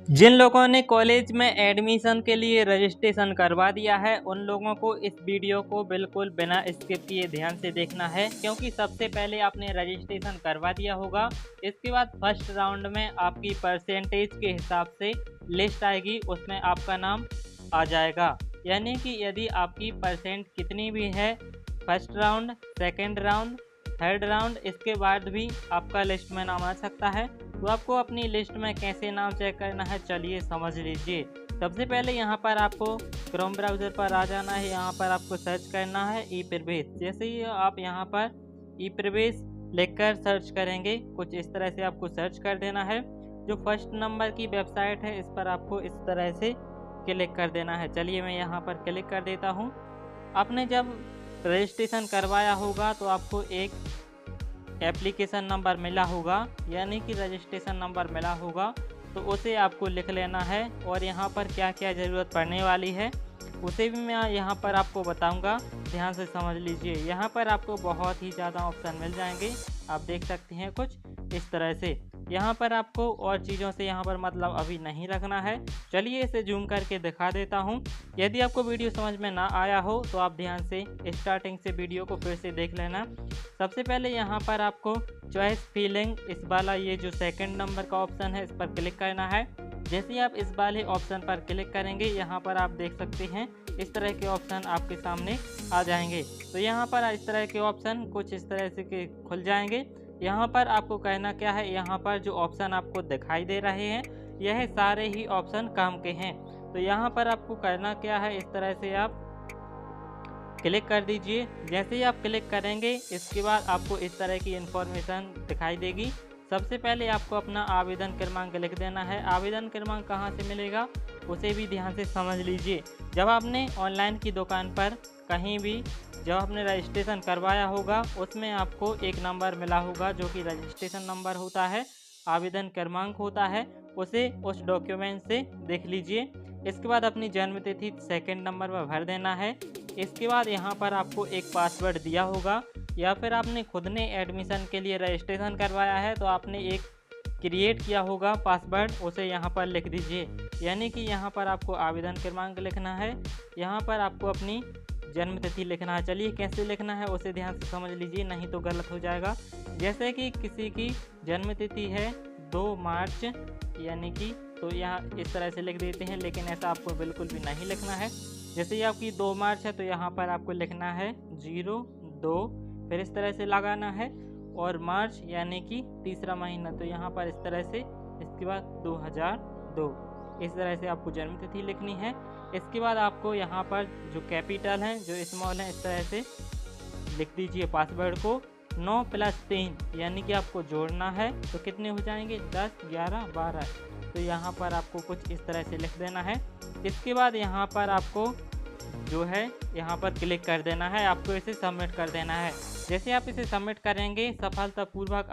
जिन लोगों ने कॉलेज में एडमिशन के लिए रजिस्ट्रेशन करवा दिया है उन लोगों को इस वीडियो को बिल्कुल बिना स्किप किए ध्यान से देखना है, क्योंकि सबसे पहले आपने रजिस्ट्रेशन करवा दिया होगा। इसके बाद फर्स्ट राउंड में आपकी परसेंटेज के हिसाब से लिस्ट आएगी, उसमें आपका नाम आ जाएगा। यानी कि यदि आपकी परसेंट कितनी भी है, first round, second round, third round, इसके बाद भी आपका लिस्ट में नाम आ सकता है। तो आपको अपनी लिस्ट में कैसे नाम चेक करना है, चलिए समझ लीजिए। सबसे पहले यहाँ पर आपको क्रोम ब्राउज़र पर आ जाना है। यहाँ पर आपको सर्च करना है ई प्रवेश। जैसे ही आप यहाँ पर ई प्रवेश लिखकर सर्च करेंगे, कुछ इस तरह से आपको सर्च कर देना है। जो फर्स्ट नंबर की वेबसाइट है, इस पर आपको इस तरह से क्लिक कर देना है। चलिए मैं यहाँ पर क्लिक कर देता हूँ। आपने जब रजिस्ट्रेशन करवाया होगा तो आपको एक एप्लीकेशन नंबर मिला होगा, यानी कि रजिस्ट्रेशन नंबर मिला होगा, तो उसे आपको लिख लेना है। और यहाँ पर क्या क्या ज़रूरत पड़ने वाली है उसे भी मैं यहाँ पर आपको बताऊँगा, ध्यान से समझ लीजिए। यहाँ पर आपको बहुत ही ज़्यादा ऑप्शन मिल जाएंगे, आप देख सकते हैं कुछ इस तरह से। यहाँ पर आपको और चीज़ों से यहाँ पर मतलब अभी नहीं रखना है। चलिए इसे जूम करके दिखा देता हूँ। यदि आपको वीडियो समझ में ना आया हो तो आप ध्यान से स्टार्टिंग से वीडियो को फिर से देख लेना। सबसे पहले यहाँ पर आपको चॉइस फीलिंग, इस वाला ये जो सेकंड नंबर का ऑप्शन है, इस पर क्लिक करना है। जैसे ही आप इस वाले ऑप्शन पर क्लिक करेंगे, यहाँ पर आप देख सकते हैं इस तरह के ऑप्शन आपके सामने आ जाएंगे। तो यहाँ पर इस तरह के ऑप्शन कुछ इस तरह से के खुल जाएंगे। यहाँ पर आपको कहना क्या है, यहाँ पर जो ऑप्शन आपको दिखाई दे रहे हैं यह सारे ही ऑप्शन काम के हैं। तो यहाँ पर आपको करना क्या है, इस तरह से आप क्लिक कर दीजिए। जैसे ही आप क्लिक करेंगे, इसके बाद आपको इस तरह की इंफॉर्मेशन दिखाई देगी। सबसे पहले आपको अपना आवेदन क्रमांक लिख देना है। आवेदन क्रमांक कहाँ से मिलेगा उसे भी ध्यान से समझ लीजिए। जब आपने ऑनलाइन की दुकान पर कहीं भी जब आपने रजिस्ट्रेशन करवाया होगा, उसमें आपको एक नंबर मिला होगा जो कि रजिस्ट्रेशन नंबर होता है, आवेदन क्रमांक होता है, उसे उस डॉक्यूमेंट से देख लीजिए। इसके बाद अपनी जन्म तिथि सेकेंड नंबर पर भर देना है। इसके बाद यहाँ पर आपको एक पासवर्ड दिया होगा, या फिर आपने खुद ने एडमिशन के लिए रजिस्ट्रेशन करवाया है तो आपने एक क्रिएट किया होगा पासवर्ड, उसे यहाँ पर लिख दीजिए। यानी कि यहाँ पर आपको आवेदन क्रमांक लिखना है, यहाँ पर आपको अपनी जन्म तिथि लिखना है। चलिए कैसे लिखना है उसे ध्यान से समझ लीजिए, नहीं तो गलत हो जाएगा। जैसे कि किसी की जन्म तिथि है 2 मार्च, यानी कि तो यहाँ इस तरह से लिख देते हैं, लेकिन ऐसा आपको बिल्कुल भी नहीं लिखना है। जैसे ही आपकी 2 मार्च है तो यहाँ पर आपको लिखना है 02, फिर इस तरह से लगाना है। और मार्च यानी कि तीसरा महीना, तो यहाँ पर इस तरह से, इसके बाद 2002, इस तरह से आपको जन्म तिथि लिखनी है। इसके बाद आपको यहाँ पर जो कैपिटल हैं जो स्मॉल हैं, इस तरह से लिख दीजिए पासवर्ड को। 9 + 3 यानी कि आपको जोड़ना है, तो कितने हो जाएंगे 10, 11, 12। तो यहाँ पर आपको कुछ इस तरह से लिख देना है। इसके बाद यहाँ पर आपको जो है यहाँ पर क्लिक कर देना है, आपको इसे सबमिट कर देना है। जैसे आप इसे सबमिट करेंगे, सफलतापूर्वक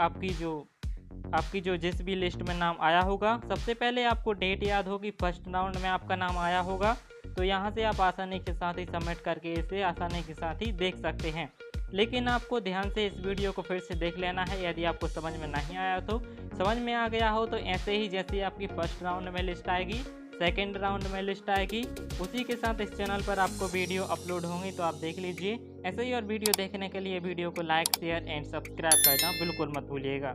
आपकी जो जिस भी लिस्ट में नाम आया होगा, सबसे पहले आपको डेट याद होगी, फर्स्ट राउंड में आपका नाम आया होगा। तो यहाँ से आप आसानी के साथ ही सबमिट करके इसे आसानी के साथ ही देख सकते हैं। लेकिन आपको ध्यान से इस वीडियो को फिर से देख लेना है। यदि आपको समझ में नहीं आया तो समझ में आ गया हो तो ऐसे ही जैसे आपकी फर्स्ट राउंड में लिस्ट आएगी, सेकेंड राउंड में लिस्ट आएगी, उसी के साथ इस चैनल पर आपको वीडियो अपलोड होंगी, तो आप देख लीजिए। ऐसे ही और वीडियो देखने के लिए वीडियो को लाइक, शेयर एंड सब्सक्राइब करना बिल्कुल मत भूलिएगा।